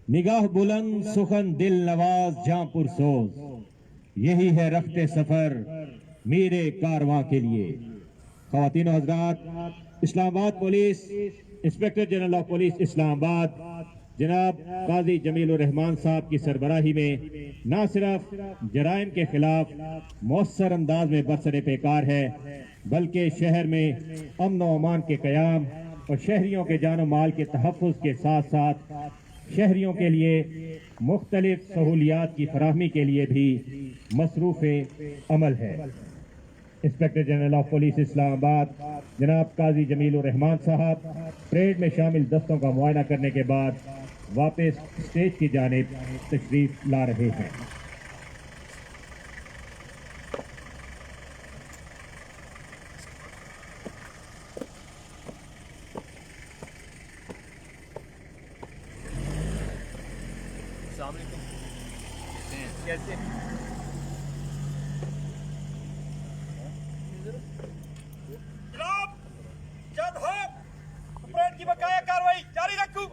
نگاہ بلند سخن دل نواز جاں پرسوز، یہی ہے رخت سفر میرے کارواں کے لیے۔ خواتین و حضرات، Islamabad police inspector general of police Islamabad جناب قاضی جمیل الرحمان صاحب کی سربراہی میں نہ صرف جرائم کے خلاف مؤثر انداز میں برسر پیکار ہے، بلکہ شہر میں امن و امان کے قیام اور شہریوں کے جان و مال کے تحفظ کے ساتھ ساتھ شہریوں کے لیے مختلف سہولیات کی فراہمی کے لیے بھی مصروف عمل ہے۔ Inspector general of police Islamabad جناب قاضی جمیل الرحمان صاحب پریڈ میں شامل دستوں کا معائنہ کرنے کے بعد واپس اسٹیج کی جانب تشریف لا رہے ہیں۔ السلام علیکم، کیسے ہیں؟ جناب جد ہو پریڈ کی بقایا کاروائی جاری رکھو۔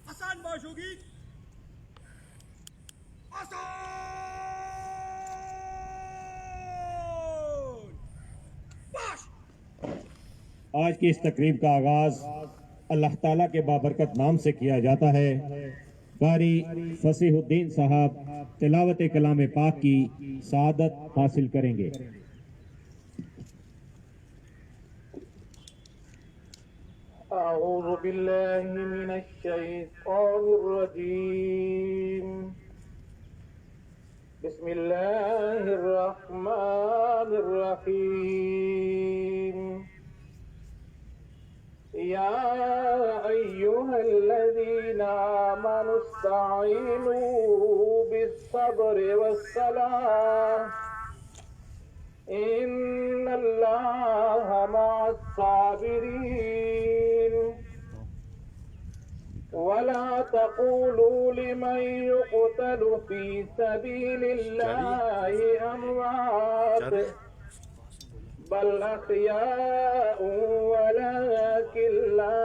آسان باش ہوگی، آسان باش۔ آج کی اس تقریب کا آغاز اللہ تعالیٰ کے بابرکت نام سے کیا جاتا ہے۔ قاری فصیح الدین صاحب تلاوت کلام پاک کی سعادت حاصل کریں گے۔ أعوذ بالله من الشيطان الرجيم، بسم الله الرحمن الرحيم، يا أيها الذين آمنوا استعينوا بالصبر والصلاة إن الله مع الصابرين، ولا تقولوا لمن يقتل في سبيل الله أموات بل أحياء ولكن لا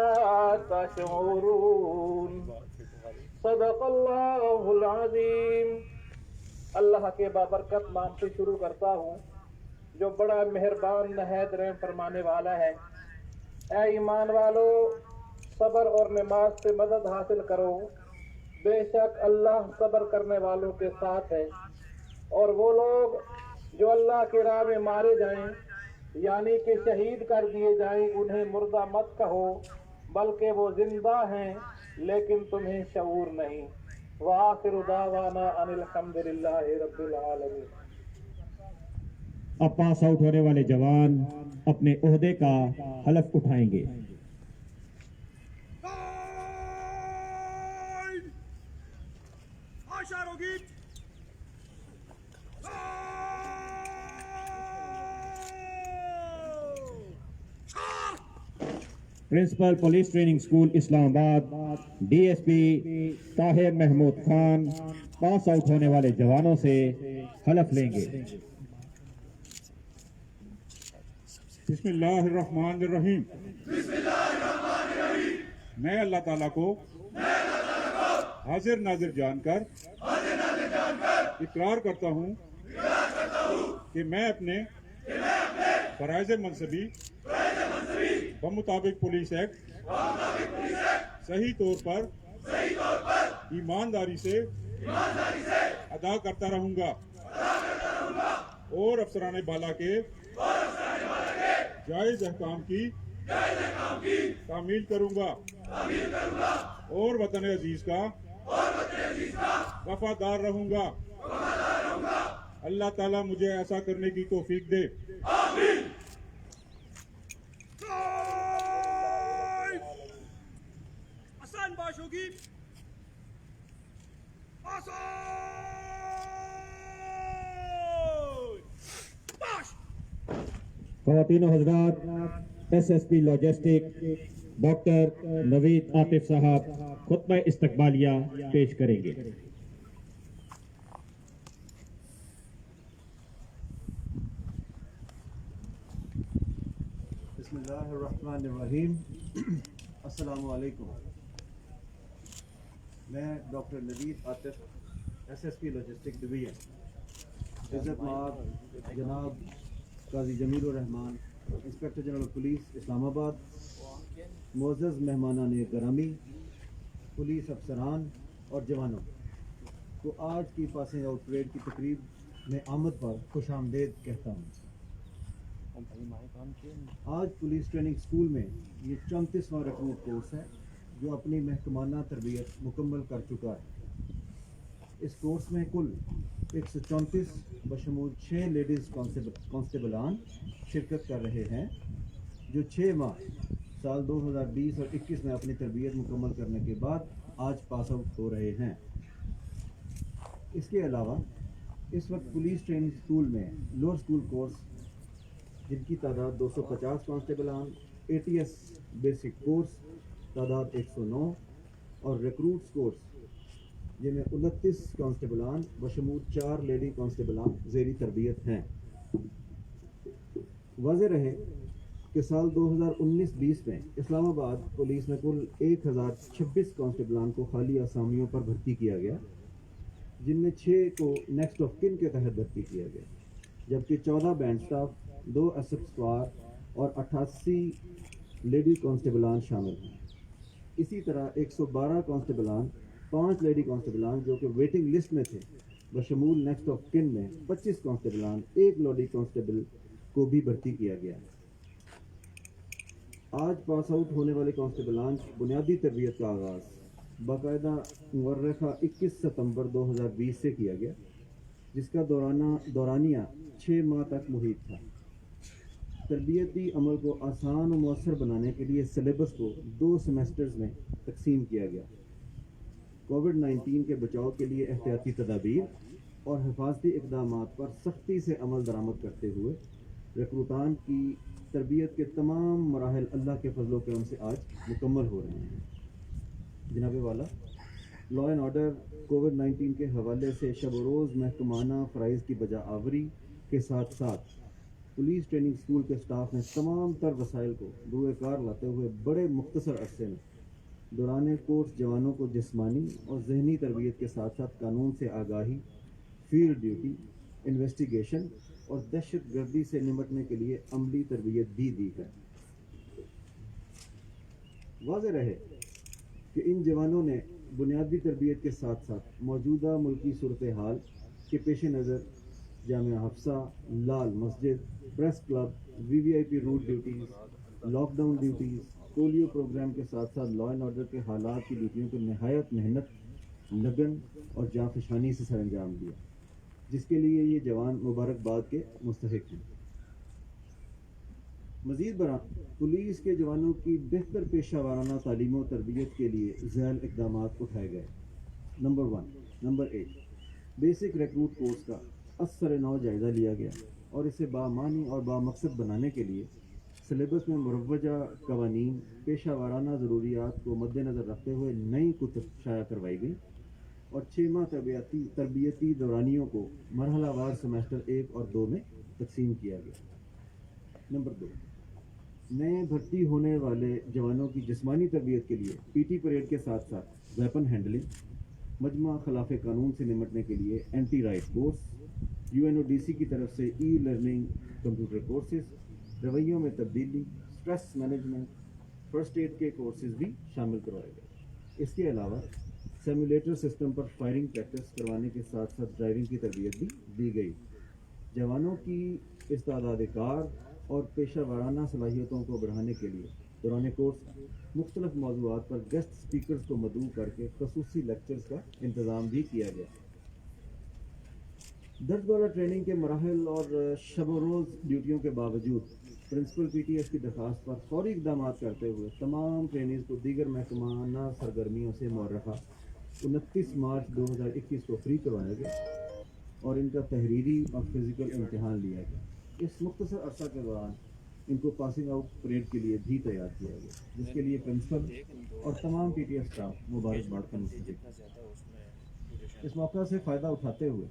تشعرون۔ صدق اللہ العظیم۔ اللہ کے بابرکت نام سے شروع کرتا ہوں جو بڑا مہربان نہایت رحم فرمانے والا ہے۔ اے ایمان والو، صبر اور نماز سے مدد حاصل کرو، بے شک اللہ صبر کرنے والوں کے ساتھ ہے۔ اور وہ لوگ جو اللہ کی راہ میں مارے جائیں یعنی کہ شہید کر دیے جائیں انہیں مردہ مت کہو، بلکہ وہ زندہ ہیں لیکن تمہیں شعور نہیں۔ وآخر دعوانا ان الحمدللہ رب العالمین۔ اب پاس آؤٹ ہونے والے جوان اپنے عہدے کا حلف اٹھائیں گے۔ آشار ہوگی، principal police training school Islamabad D S P Tahir Mahmood Khan pass out ہونے والے جوانوں سے حلف لیں گے۔ بسم اللہ الرحمن الرحیم۔ میں اللہ تعالیٰ کو حاضر ناظر جان کر اقرار کرتا ہوں کہ میں اپنے فرائض منصبی بمطابق پولیس ایکٹ صحیح طور پر ایمانداری سے ادا کرتا رہوں گا اور افسران بالا کے جائز احکام کی تعمیل کروں گا اور وطن عزیز کا وفادار رہوں گا۔ अल्लाह ताला मुझे ऐसा करने की तौफीक दे। आसान बाश होगी, आसान बाश। ख़वातीन और हज़रात, SSP logistic doctor Naveed Atif साहब खुतबा इस्तकबालिया पेश करेंगे। बिस्मिल्लाहिर्रहमानिर्रहीम। अस्सलामु अलैकुम। मैं doctor Naveed Atif, SSP logistic division, इज़्ज़त माब जनाब Qazi Jamilur Rahman, inspector general police Islamabad, मुअज़्ज़ज़ मेहमानान गिरामी, पुलिस अफसरान और जवानों को आज की पासिंग आउट परेड की तकरीब में आमद पर खुश आमदेद कहता हूँ। आज पुलिस ट्रेनिंग स्कूल में ये 34वां रिक्रूट कोर्स है जो अपनी महकमाना तरबियत मुकम्मल कर चुका है। इस कोर्स में कुल 134 बशमूल 6 लेडीज़ कांस्टेबलान शिरकत कर रहे हैं जो 6 माह साल 2020 और 21 में अपनी तरबियत मुकम्मल करने के बाद आज पास आउट हो रहे हैं। इसके अलावा इस वक्त पुलिस ट्रेनिंग स्कूल में लोअर स्कूल कोर्स जिनकी तादाद 250 कांस्टेबलान, ATS बेसिक कोर्स तादाद 109 और रिक्रूट्स कोर्स जिनमें 29 कांस्टेबलान बशमूल 4 लेडी कांस्टेबलान ज़ेरी तरबियत हैं। वाज़ेह रहे कि साल 2019-20 में इस्लामाबाद पुलिस में कुल 1026 कांस्टेबलान को खाली असामियों पर भर्ती किया गया, जिनमें 6 को नेक्स्ट ऑफ किन के तहत भर्ती किया गया, जबकि 14 बैंड स्टाफ, 2 एसएफ स्क्वाड और 88 लेडी कांस्टेबलान शामिल हैं। इसी तरह 112 कांस्टेबलान, 5 लेडी कांस्टेबलान जो कि वेटिंग लिस्ट में थे, बशमूल नेक्स्ट ऑफ किन में 25 कांस्टेबलान, 1 लेडी कांस्टेबल को भी भर्ती किया गया है। आज पास आउट होने वाले कांस्टेबलान की बुनियादी तरबियत का आगाज़ बाकायदा मुवर्रखा 21 सितंबर 2020 से किया गया, जिसका दौरानिया 6 माह तक मुहित था। तरबियती अमल को आसान और मौसर बनाने के लिए सिलेबस को 2 सेमेस्टर्स में तकसीम किया गया। कोविड-19 के बचाव के लिए एहतियाती तदाबीर और हिफाजती इक़दामात पर सख्ती से अमल दरामद करते हुए रिक्रूटान की तरबियत के तमाम मराहल अल्लाह के फजलो करम से आज मुकम्मल हो रहे हैं। जनाब वाला, लॉ एंड ऑर्डर कोविड-19 के हवाले से शब रोज़ महकमाना फ़राइज़ की बजा आवरी के साथ साथ पुलिस ट्रेनिंग स्कूल के स्टाफ ने तमाम तर वसाइल को रूए कार लाते हुए बड़े मुख्तसर अरसे में दौरान कोर्स जवानों को जिस्मानी और जहनी तरबियत के साथ साथ कानून से आगाही, फील्ड ड्यूटी, इन्वेस्टिगेशन और दहशत गर्दी से निपटने के लिए अमली तरबियत भी दी है। वाज़ेह रहे कि इन जवानों ने बुनियादी तरबियत के साथ साथ मौजूदा मुल्की सूरत हाल के पेश नज़र Jamia Hafsa, Lal Masjid, press club, VVIP route duties, lockdown duties, polio programme के साथ साथ लॉ एंड ऑर्डर के हालात की ड्यूटियों को नहायत मेहनत, लगन और जाफशानी से सर अंजाम दिया, जिसके लिए ये जवान मुबारकबाद के मुस्तहिक हैं। मज़ीद बरां पुलिस के जवानों की बेहतर पेशा वाराना तालीम और तरबियत के लिए ज़ैल इक़दामात उठाए गए। नंबर 1, बेसिक रिक्रूट कोर्स का असर नौ जायज़ा लिया गया और इसे बामानी और बामकसद बनाने के लिए सिलेबस में मुरव्वजा कवानीन, पेशा वाराना ज़रूरियात को मद्देनज़र रखते हुए नई कुतुब शाया करवाई गई और 6 माह तरबियती दौरानियों को मरहलावार सेमेस्टर 1 और 2 में तकसीम किया गया। नंबर 2, नए भर्ती होने वाले जवानों की जिस्मानी तरबियत के लिए PT परेड के साथ साथ वेपन हैंडलिंग, मजमा खिलाफ कानून से निपटने के लिए एंटी राइट कोर्स, UNODC की तरफ से लर्निंग कंप्यूटर कोर्सेज, रवैयों में तब्दीली, स्ट्रेस मैनेजमेंट, फर्स्ट एड के कोर्सेज भी शामिल करवाए गए। इसके अलावा सिमुलेटर सिस्टम पर फायरिंग प्रैक्टिस करवाने के साथ साथ ड्राइविंग की तरबियत भी दी गई। जवानों की इस्तादाद कार और पेशा वाराना सलाहियतों को बढ़ाने के लिए दौरान कोर्स मुख्तलिफ मौज़ूआत पर गेस्ट स्पीकर्स को मदऊ करके खसूसी लेक्चर्स का इंतज़ाम भी किया गया। درج بالا ٹریننگ کے مراحل اور شب و روز ڈیوٹیوں کے باوجود پرنسپل پی ٹی ایس کی درخواست پر فوری اقدامات کرتے ہوئے تمام ٹرینیز کو دیگر محکمانہ سرگرمیوں سے مورخہ 29 مارچ 2021 کو فری کروایا گیا اور ان کا تحریری اور فزیکل امتحان لیا گیا. اس مختصر عرصہ کے دوران ان کو پاسنگ آؤٹ پریڈ کے لیے بھی تیار کیا گیا، جس کے لیے پرنسپل اور تمام پی ٹی ایس اسٹاف مبارکباد کا مستحق. اس موقع سے فائدہ اٹھاتے ہوئے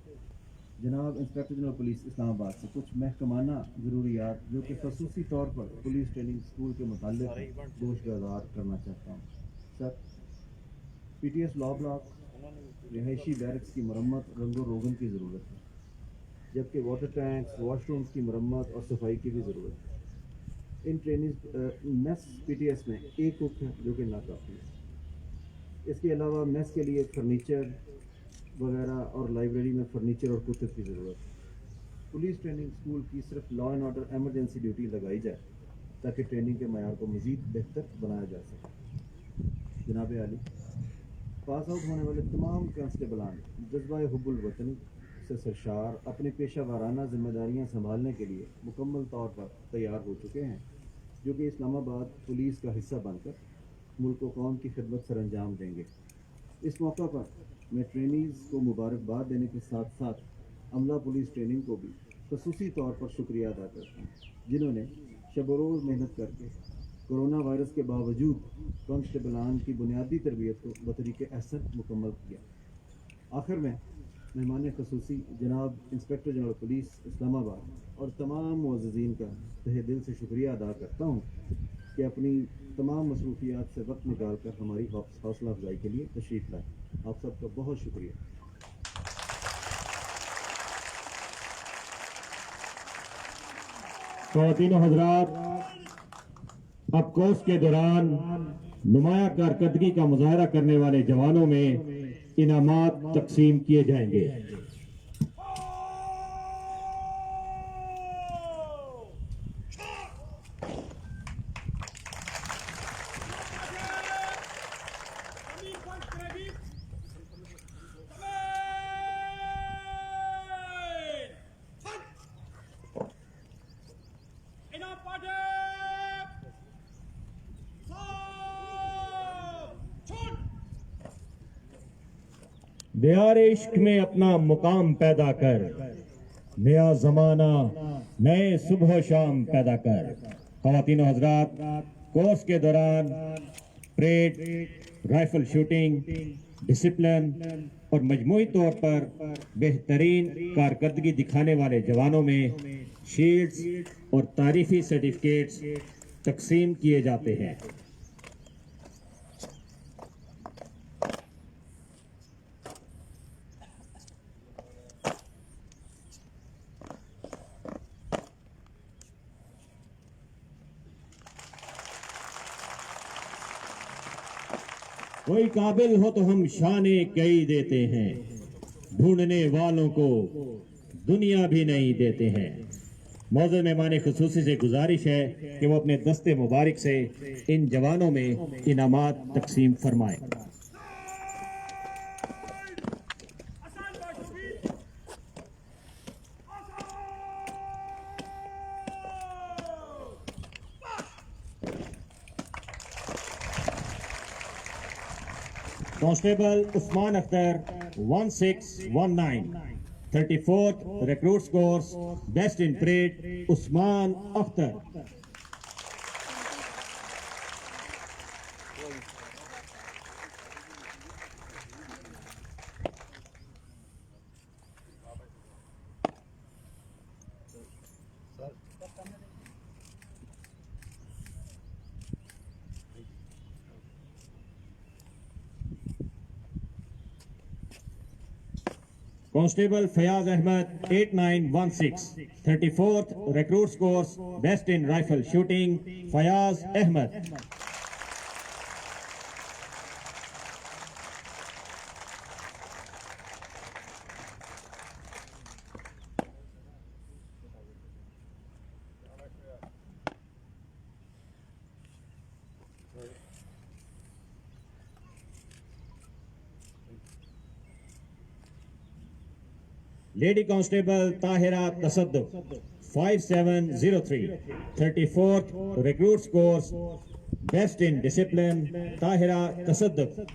جناب انسپکٹر جنرل پولیس اسلام آباد سے کچھ محکمانہ ضروریات جو کہ خصوصی طور پر پولیس ٹریننگ اسکول کے متعلق ہیں، گوشت گزار کرنا چاہتا ہوں. سر، پی ٹی ایس لا بلاک رہائشی بیرکس کی مرمت رنگ و روغن کی ضرورت ہے، جبکہ واٹر ٹینکس، واش رومز کی مرمت اور صفائی کی بھی ضرورت ہے. ان training mass P T S میں ایک کوک ہے جو کہ ناکافی ہے. اس کے علاوہ میس کے لیے فرنیچر وغیرہ اور لائبریری میں فرنیچر اور کتب کی ضرورت ہے. پولیس ٹریننگ اسکول کی صرف law and order emergency duty لگائی جائے تاکہ ٹریننگ کے معیار کو مزید بہتر بنایا جا سکے. جناب عالی، پاس آؤٹ ہونے والے تمام کانسٹیبلان جذبہ حب الوطنی سے سرشار اپنی پیشہ وارانہ ذمہ داریاں سنبھالنے کے لیے مکمل طور پر تیار ہو چکے ہیں، جو کہ اسلام آباد پولیس کا حصہ بن کر ملک و قوم کی خدمت سر انجام دیں گے. اس موقع پر میں ٹرینیز کو مبارکباد دینے کے ساتھ ساتھ عملہ پولیس ٹریننگ کو بھی خصوصی طور پر شکریہ ادا کرتا ہوں، جنہوں نے شب و روز محنت کر کے کرونا وائرس کے باوجود کانسٹیبلان کی بنیادی تربیت کو بطریق احسن مکمل کیا. آخر میں مہمان خصوصی جناب انسپکٹر جنرل پولیس اسلام آباد اور تمام معززین کا تہہ دل سے شکریہ ادا کرتا ہوں کہ اپنی تمام مصروفیات سے وقت نکال کر ہماری حوصلہ افزائی کے لیے تشریف لائے. آپ سب کا بہت شکریہ. خواتین و حضرات، اب کورس کے دوران نمایاں کارکردگی کا مظاہرہ کرنے والے جوانوں میں انعامات تقسیم کیے جائیں گے. دیار عشق میں اپنا مقام پیدا کر، نیا زمانہ نئے صبح و شام پیدا کر. خواتین و حضرات، کورس کے دوران پریڈ، رائفل شوٹنگ، ڈسپلن اور مجموعی طور پر بہترین کارکردگی دکھانے والے جوانوں میں شیلڈز اور تعریفی سرٹیفکیٹس تقسیم کیے جاتے ہیں. کوئی قابل ہو تو ہم شانے کئی دیتے ہیں، ڈھونڈنے والوں کو دنیا بھی نہیں دیتے ہیں. معزز مہمان خصوصی سے گزارش ہے کہ وہ اپنے دستے مبارک سے ان جوانوں میں انعامات تقسیم فرمائیں. Constable Usman Akhtar 1619 34th recruits course best in parade Usman Akhtar. Constable Fayyaz Ahmad 8916 34th recruits course best in rifle shooting Fayyaz Ahmad. Lady Constable Tahira Tasadduq, 5703, 34th Recruits Course, Best in Discipline, Tahira Tasadduq.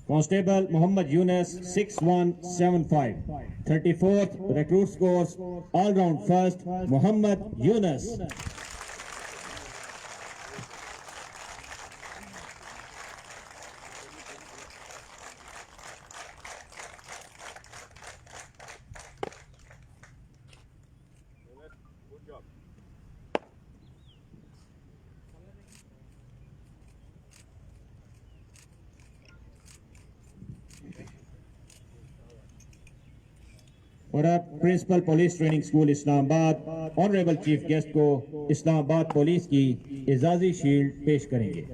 Constable Muhammad Yunus, 6175, 34th Recruits Course, All-Round First, Muhammad Yunus. और अब principal police training school Islamabad honourable chief guest को Islamabad police की एजाजी shield पेश करेंगे।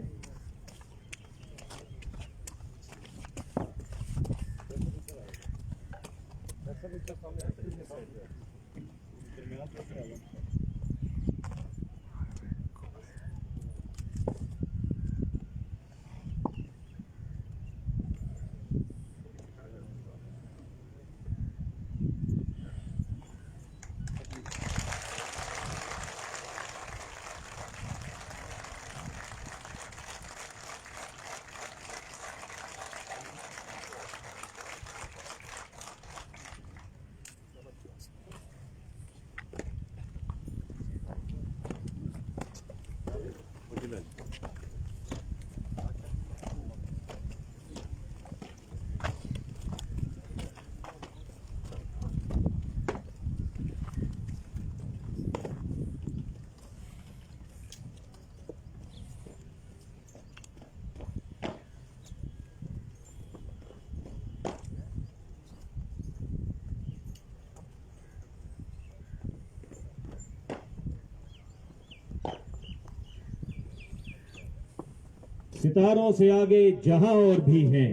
सितारों से आगे जहां और भी हैं,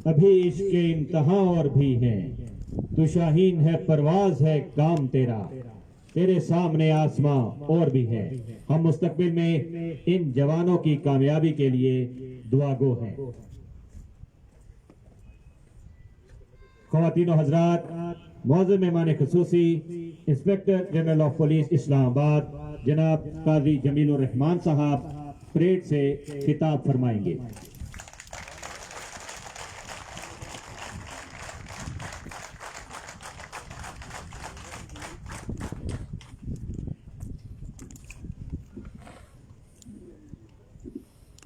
अभी इश्क के इंतहा और भी हैं। तू शाहीन है, परवाज है काम तेरा, तेरे सामने आसमां और भी है। हम मुस्तकबिल में इन जवानों की कामयाबी के लिए दुआगो हैं। ख्वातीन और हजरात, मौजूद मेहमान खुसूसी inspector general of police Islamabad जनाब काजी जमीलुर रहमान साहब परेड से खिताब फरमाएंगे।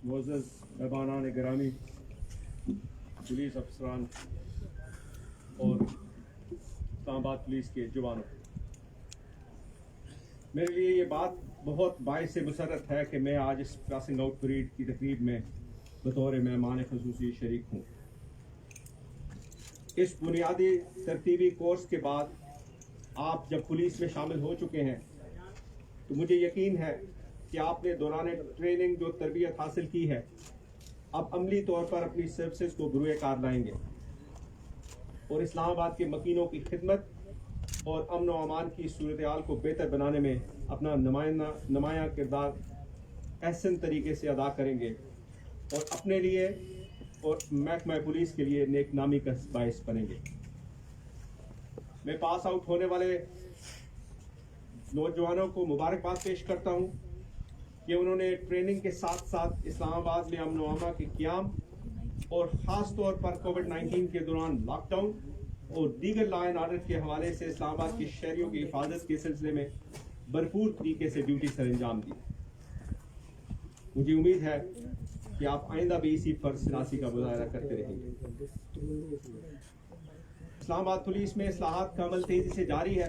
मोअज़्ज़ज़ मेहमानान गिरामी, पुलिस अफसरान और इस्लामाबाद पुलिस के जवानों, मेरे लिए ये बात बहुत बाइस मुसरत है कि मैं आज इस पासिंग आउट परेड की तकरीब में बतौर मेहमान खुसूसी शरीक हूँ। इस बुनियादी तरतीबी कोर्स के बाद आप जब पुलिस में शामिल हो चुके हैं तो मुझे यकीन है कि आपने दौरान ट्रेनिंग जो तरबियत हासिल की है अब अमली तौर पर अपनी सर्विसेज को बुरुए कार लाएंगे और इस्लामाबाद के मकीनों की खिदमत और अमन व अमान की सूरत हाल को बेहतर बनाने में अपना नुमायां किरदार एहसन तरीके से अदा करेंगे और अपने लिए और महकमा पुलिस के लिए नेक नामी का बायस बनेंगे। मैं पास आउट होने वाले नौजवानों को मुबारकबाद पेश करता हूं कि उन्होंने ट्रेनिंग के साथ साथ इस्लामाबाद में अमन व अमान के क़याम और ख़ास तौर पर कोविड-19 के दौरान लॉकडाउन और दीगर लॉ एंड ऑर्डर के हवाले से इस्लामाबाद के शहरियों की हिफाजत के सिलसिले में भरपूर तरीके से ड्यूटी सर अंजाम दी। मुझे उम्मीद है कि आप आइंदा भी इसी फर्ज शनासी का मुजाहरा करते रहेंगे। इस्लामाबाद पुलिस में इस्लाहात का अमल तेजी से जारी है।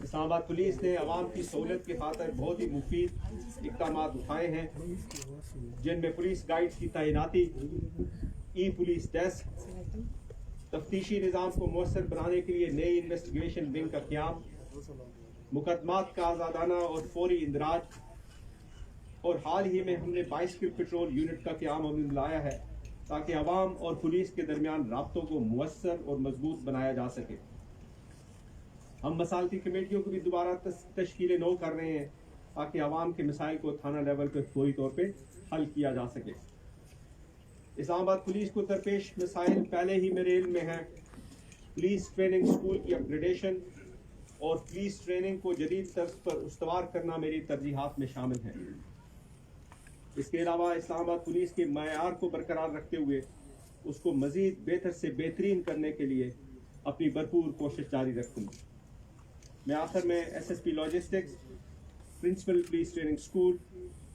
इस्लामाबाद पुलिस ने अवाम की सहूलत की खातिर बहुत ही मुफीद इक़दाम उठाए हैं, जिनमें पुलिस गाइड्स की तैनाती, ई पुलिस डेस्क, तफ्तीशी निज़ाम को मौसर बनाने के लिए नई इन्वेस्टिगेशन विंग का क़याम, मुकदमात का आज़ादाना और फौरी इंदराज, اور حال ہی میں ہم نے بائسکل پیٹرول یونٹ کا قیام عمل لایا ہے تاکہ عوام اور پولیس کے درمیان رابطوں کو مؤثر اور مضبوط بنایا جا سکے. ہم مسالتی کمیٹیوں کو بھی دوبارہ تشکیل نو کر رہے ہیں تاکہ عوام کے مسائل کو تھانہ لیول پہ فوری طور پہ حل کیا جا سکے. اسلام آباد پولیس کو درپیش مسائل پہلے ہی میرے علم میں ہیں. پولیس ٹریننگ اسکول کی اپگریڈیشن اور پولیس ٹریننگ کو جدید طرز پر استوار کرنا میری ترجیحات میں شامل ہیں. اس کے علاوہ اسلام آباد پولیس کے معیار کو برقرار رکھتے ہوئے اس کو مزید بہتر سے بہترین کرنے کے لیے اپنی بھرپور کوشش جاری رکھوں گا. میں آخر میں S S P logistics, principal police training school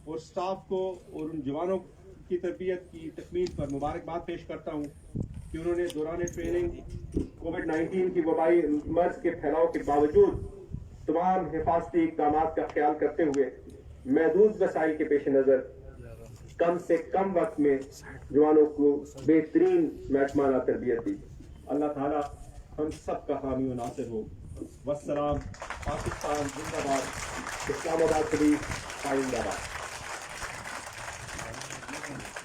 اور سٹاف کو اور ان جوانوں کی تربیت کی تکمیل پر مبارکباد پیش کرتا ہوں کہ انہوں نے دوران ٹریننگ کووڈ-19 کی وبائی مرض کے پھیلاؤ کے باوجود تمام حفاظتی اقدامات کا خیال کرتے ہوئے محدود وسائل کے پیش نظر کم سے کم وقت میں جوانوں کو بہترین محکمانہ تربیت دی. اللہ تعالیٰ ہم سب کا حامی و ناصر ہو. والسلام. پاکستان زندہ باد. اسلام آباد پولیس زندہ باد.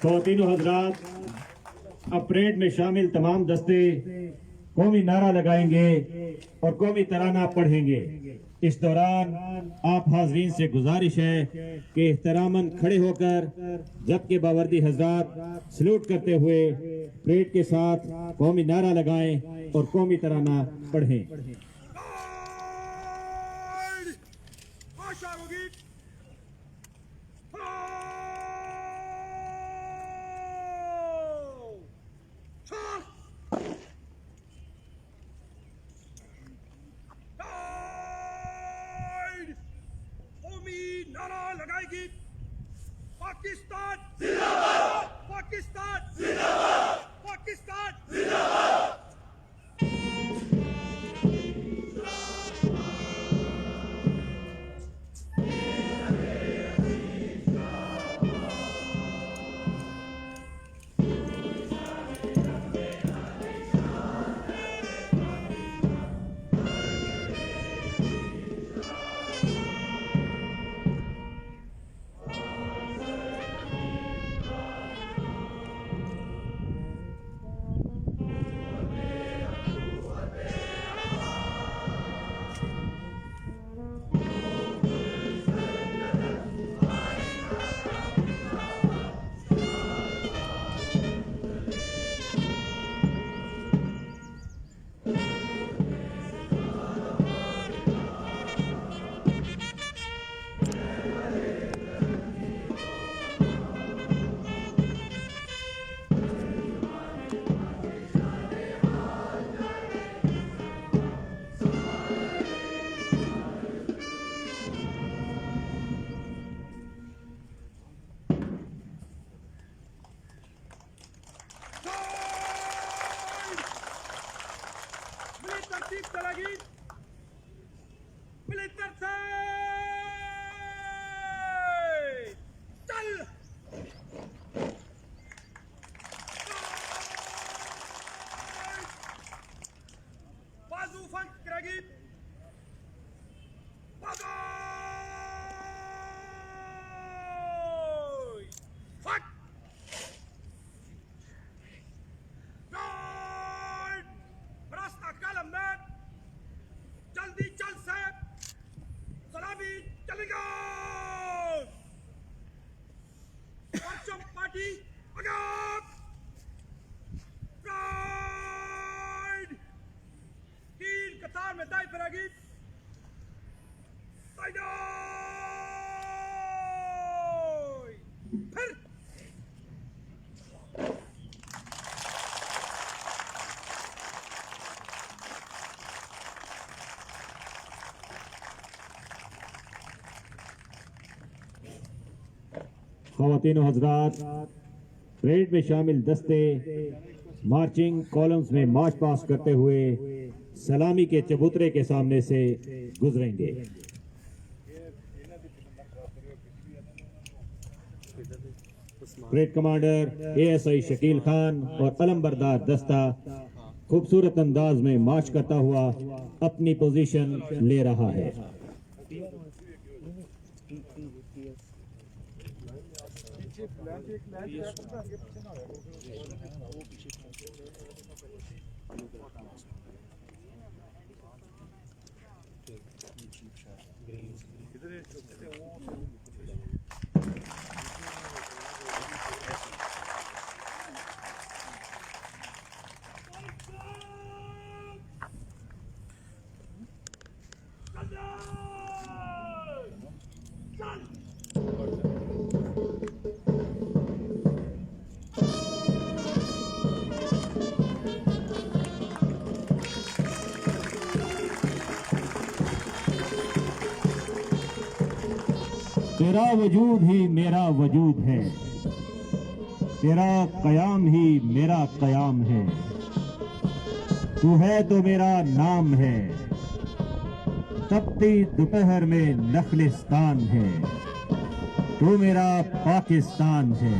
خواتین و حضرات، اب پریڈ میں شامل تمام دستے قومی نعرہ لگائیں گے اور قومی ترانہ پڑھیں گے. اس دوران آپ حاضرین سے گزارش ہے کہ احتراماً کھڑے ہو کر جبکہ باوردی حضرات سلوٹ کرتے ہوئے پریڈ کے ساتھ قومی نعرہ لگائیں اور قومی ترانہ پڑھیں. پاکستان زندہ باد. پاکستان زندہ باد. پاکستان زندہ باد. خواتین و حضرات، پریڈ میں شامل دستے مارچنگ کالمز میں مارچ پاس کرتے ہوئے سلامی کے چبوترے کے سامنے سے گزریں گے. Parade commander ASI Shakeel Khan اور علم بردار دستہ خوبصورت انداز میں مارچ کرتا ہوا اپنی پوزیشن لے رہا ہے. तेरा वजूद ही मेरा वजूद है, तेरा कयाम ही मेरा कयाम है, तू है तो मेरा नाम है, तपती दोपहर में नखलिस्तान है, तू मेरा पाकिस्तान है,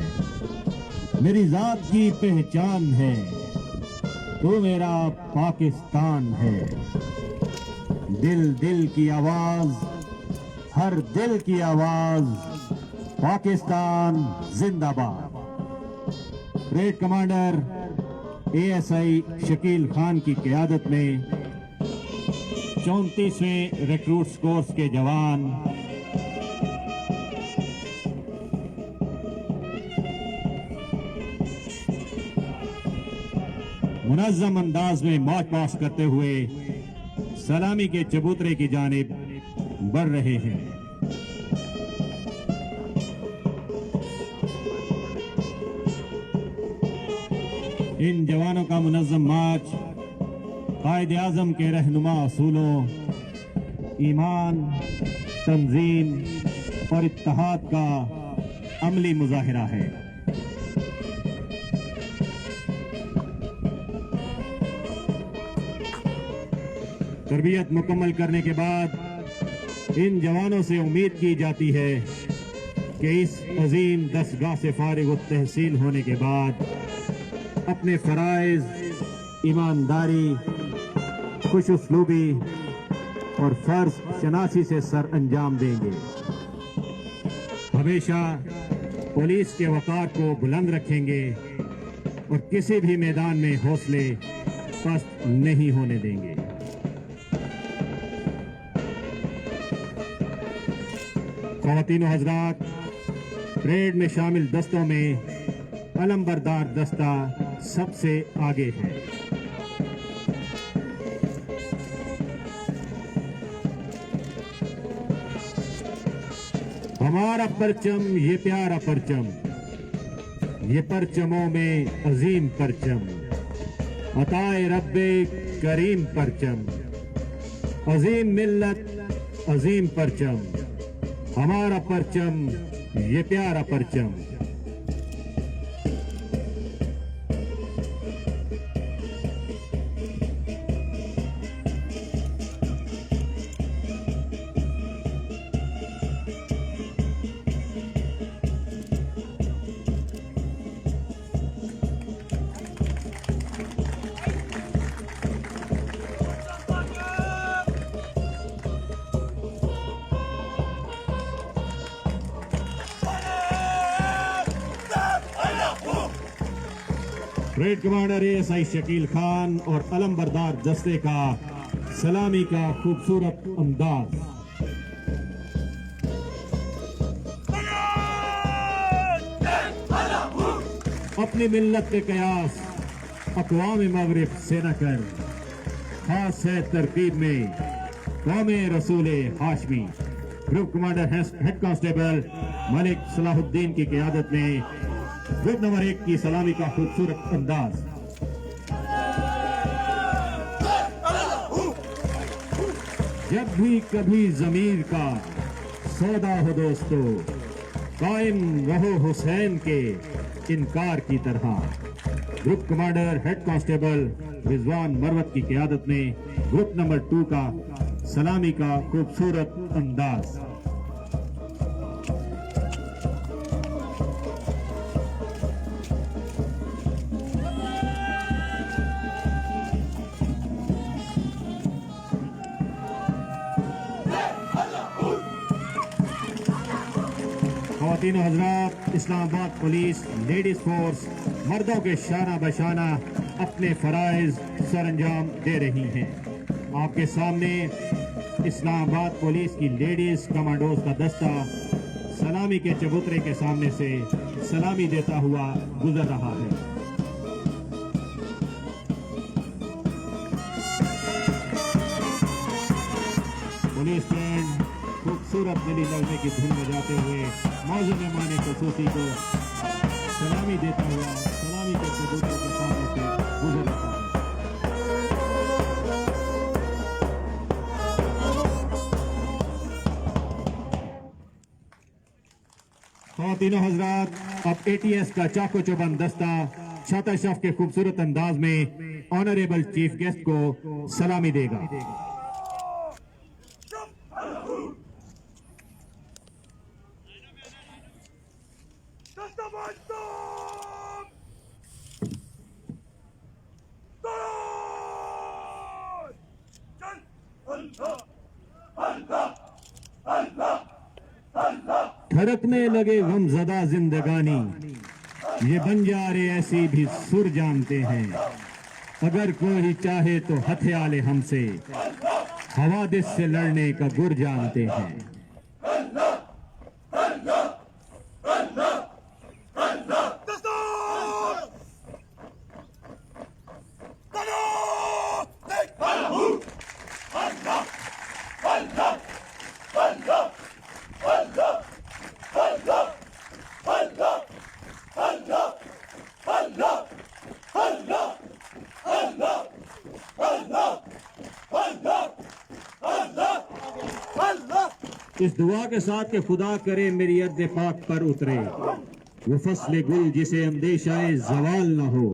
मेरी जात की पहचान है, तू मेरा पाकिस्तान है। दिल दिल की आवाज, हर दिल की आवाज, पाकिस्तान जिंदाबाद। Parade commander ASI Shakeel Khan की क़यादत में 34वें रिक्रूट्स कोर्स के जवान मुनज़्ज़म अंदाज में मार्च पास्ट करते हुए सलामी के चबूतरे की जानिब बढ़ रहे हैं। इन जवानों का मुनज़्ज़म मार्च कायदे आज़म के रहनुमा असूलों ईमान, तंजीम और इत्तेहाद का अमली मुज़ाहिरा है। तरबियत मुकम्मल करने के बाद इन जवानों से उम्मीद की जाती है कि इस अजीम दस्तगाह से फारिग तहसील होने के बाद अपने फ़राइज़, ईमानदारी, खुश उसलूबी और फ़र्ज़ शनासी से सर अंजाम देंगे। हमेशा पुलिस के वक़ार को बुलंद रखेंगे और किसी भी मैदान में हौसले पस्त नहीं होने देंगे। ख़वातीन व हज़रात, परेड में शामिल दस्तों में अलमबरदार दस्ता सबसे आगे है। हमारा परचम ये प्यारा परचम, ये परचमों में अजीम परचम, अताए रब्बे करीम परचम, अजीम मिल्लत अजीम परचम, हमारा परचम ये प्यारा परचम। Parade commander ASI Shakeel Khan और अलमबरदार दस्ते का सलामी का खूबसूरत अंदाज। अपनी मिल्लत के कयास अक़वाम मगरिब से न कर, खास है तरकीब में कौमे रसूले हाशमी। Group commander head constable Malik Salahuddin की क़यादत में ग्रुप नंबर 1 की सलामी का खूबसूरत अंदाज। जब भी कभी ज़मीर का सौदा हो दोस्तों, कायम रहो हुसैन के इनकार की तरह। Group commander head constable Rizwan Marwat की क़यादत में ग्रुप नंबर 2 का सलामी का खूबसूरत अंदाज। خواتین و حضرات، Islamabad police ladies force مردوں کے شانہ بشانہ اپنے فرائض سر انجام دے رہی ہیں۔ آپ کے سامنے اسلام آباد پولیس کی لیڈیز کمانڈوز کا دستہ سلامی کے چبوترے کے سامنے سے سلامی دیتا ہوا گزر رہا ہے۔ پولیس بینڈ خوبصورت ملی نغمے کی دھن بجاتے ہوئے موزوں مہمان خصوصی کو سلامی دیتا ہوا سلامی کے چبوترے کے سامنے سے گزر رہا ہے۔ خواتین و حضرات، اب اے ٹی ایس کا چاقو چوبند دستہ چھاتا شف کے خوبصورت انداز میں آنریبل چیف گیسٹ کو سلامی دے گا۔ دھڑکنے لگے غم زدہ زندگانی، یہ بنجارے ایسی بھی سر جانتے ہیں، اگر کوئی چاہے تو ہتھیالے ہم سے، حوادث سے لڑنے کا گر جانتے ہیں۔ اس دعا کے ساتھ کہ خدا کرے میری ارض پاک پر اترے وہ فصل گل جسے اندیشہ زوال نہ ہو۔